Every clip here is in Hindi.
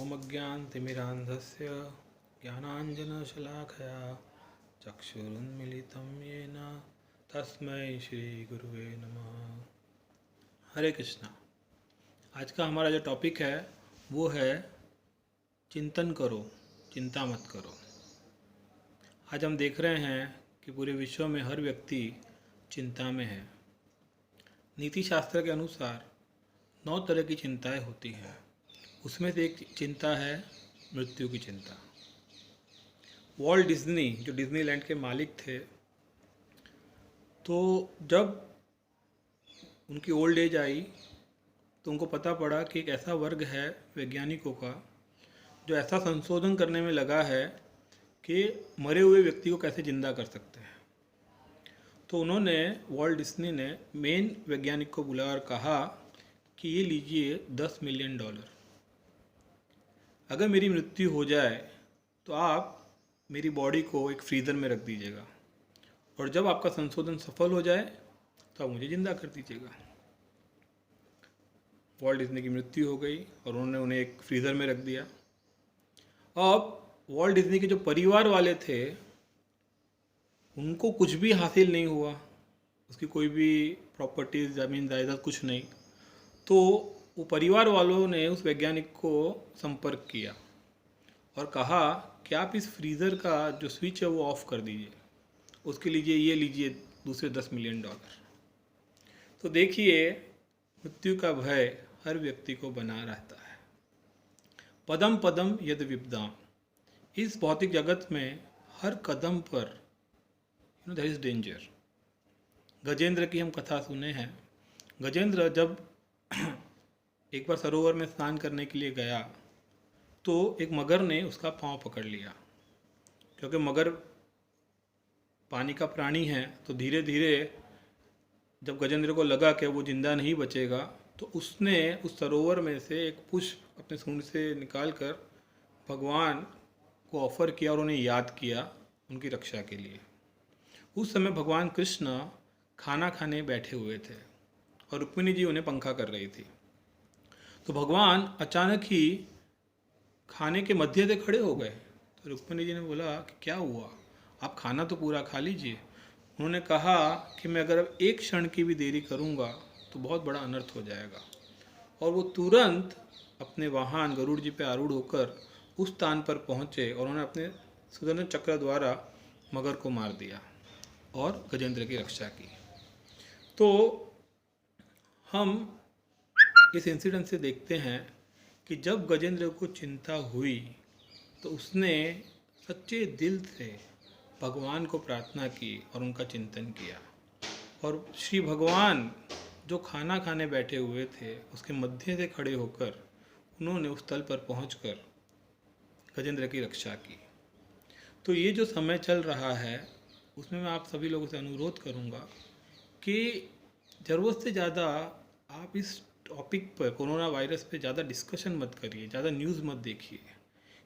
ओम अज्ञानतिमिरान्धस्य ज्ञानाञ्जनशलाकया चक्षुरुन्मीलितं येन तस्मै श्रीगुरुवे नमः। हरे कृष्णा। आज का हमारा जो टॉपिक है वो है चिंतन करो, चिंता मत करो। आज हम देख रहे हैं कि पूरे विश्व में हर व्यक्ति चिंता में है। नीति शास्त्र के अनुसार 9 तरह की चिंताएं होती हैं। उसमें से एक चिंता है मृत्यु की चिंता। वॉल्ट डिज्नी जो डिज्नीलैंड के मालिक थे, तो जब उनकी ओल्ड एज आई तो उनको पता पड़ा कि एक ऐसा वर्ग है वैज्ञानिकों का जो ऐसा संशोधन करने में लगा है कि मरे हुए व्यक्ति को कैसे जिंदा कर सकते हैं। तो उन्होंने वॉल्ट डिज्नी ने मेन वैज्ञानिक को बुलाकर कहा कि ये लीजिए $10 मिलियन, अगर मेरी मृत्यु हो जाए तो आप मेरी बॉडी को एक फ्रीज़र में रख दीजिएगा और जब आपका संशोधन सफल हो जाए तो आप मुझे जिंदा कर दीजिएगा। वॉल्ट डिज्नी की मृत्यु हो गई और उन्होंने उन्हें एक फ्रीज़र में रख दिया। अब वॉल्ट डिज्नी के जो परिवार वाले थे उनको कुछ भी हासिल नहीं हुआ, उसकी कोई भी प्रॉपर्टीज़, ज़मीन जायदाद कुछ नहीं। तो वो परिवार वालों ने उस वैज्ञानिक को संपर्क किया और कहा कि आप इस फ्रीज़र का जो स्विच है वो ऑफ़ कर दीजिए, उसके लिए ये लीजिए दूसरे $10 मिलियन। तो देखिए, मृत्यु का भय हर व्यक्ति को बना रहता है। पदम पदम यद विपदाम, इस भौतिक जगत में हर कदम पर देयर इज़ डेंजर। गजेंद्र की हम कथा सुने हैं। गजेंद्र जब एक बार सरोवर में स्नान करने के लिए गया तो एक मगर ने उसका पांव पकड़ लिया। क्योंकि मगर पानी का प्राणी है तो धीरे धीरे जब गजेंद्र को लगा कि वो जिंदा नहीं बचेगा तो उसने उस सरोवर में से एक पुष्प अपने सूंड से निकालकर भगवान को ऑफर किया और उन्हें याद किया उनकी रक्षा के लिए। उस समय भगवान कृष्ण खाना खाने बैठे हुए थे और रुक्मिणी जी उन्हें पंखा कर रही थी। तो भगवान अचानक ही खाने के मध्य से खड़े हो गए। तो रुक्मिणी जी ने बोला कि क्या हुआ, आप खाना तो पूरा खा लीजिए। उन्होंने कहा कि मैं अगर अब एक क्षण की भी देरी करूंगा तो बहुत बड़ा अनर्थ हो जाएगा। और वो तुरंत अपने वाहन गरुड़ जी पे आरूढ़ होकर उस स्थान पर पहुंचे और उन्होंने अपने सुदर्शन चक्र द्वारा मगर को मार दिया और गजेंद्र की रक्षा की। तो हम इस इंसिडेंट से देखते हैं कि जब गजेंद्र को चिंता हुई तो उसने सच्चे दिल से भगवान को प्रार्थना की और उनका चिंतन किया। और श्री भगवान जो खाना खाने बैठे हुए थे उसके मध्य से खड़े होकर उन्होंने उस स्थल पर पहुंचकर गजेंद्र की रक्षा की। तो ये जो समय चल रहा है उसमें मैं आप सभी लोगों से अनुरोध करूंगा कि ज़रूरत से ज़्यादा आप इस टॉपिक पर, कोरोना वायरस पे ज़्यादा डिस्कशन मत करिए, ज़्यादा न्यूज़ मत देखिए,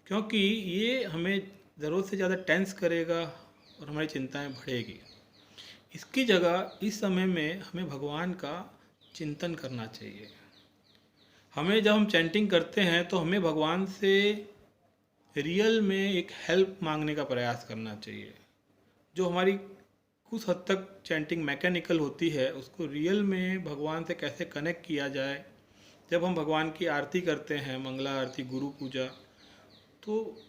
क्योंकि ये हमें ज़रूरत से ज़्यादा टेंस करेगा और हमारी चिंताएं बढ़ेगी। इसकी जगह इस समय में हमें भगवान का चिंतन करना चाहिए। हमें जब हम चैंटिंग करते हैं तो हमें भगवान से रियल में एक हेल्प मांगने का प्रयास करना चाहिए। जो हमारी कुछ हद तक चैंटिंग मैकेनिकल होती है उसको रियल में भगवान से कैसे कनेक्ट किया जाए। जब हम भगवान की आरती करते हैं, मंगला आरती, गुरु पूजा, तो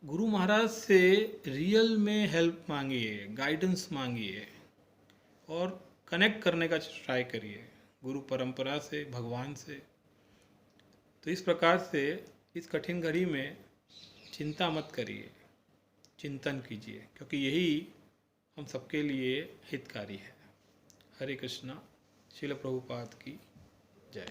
गुरु महाराज से रियल में हेल्प मांगिए, गाइडेंस मांगिए और कनेक्ट करने का ट्राई करिए गुरु परंपरा से, भगवान से। तो इस प्रकार से इस कठिन घड़ी में चिंता मत करिए, चिंतन कीजिए, क्योंकि यही हम सबके लिए हितकारी है। हरे कृष्णा। श्रील प्रभुपाद की जय।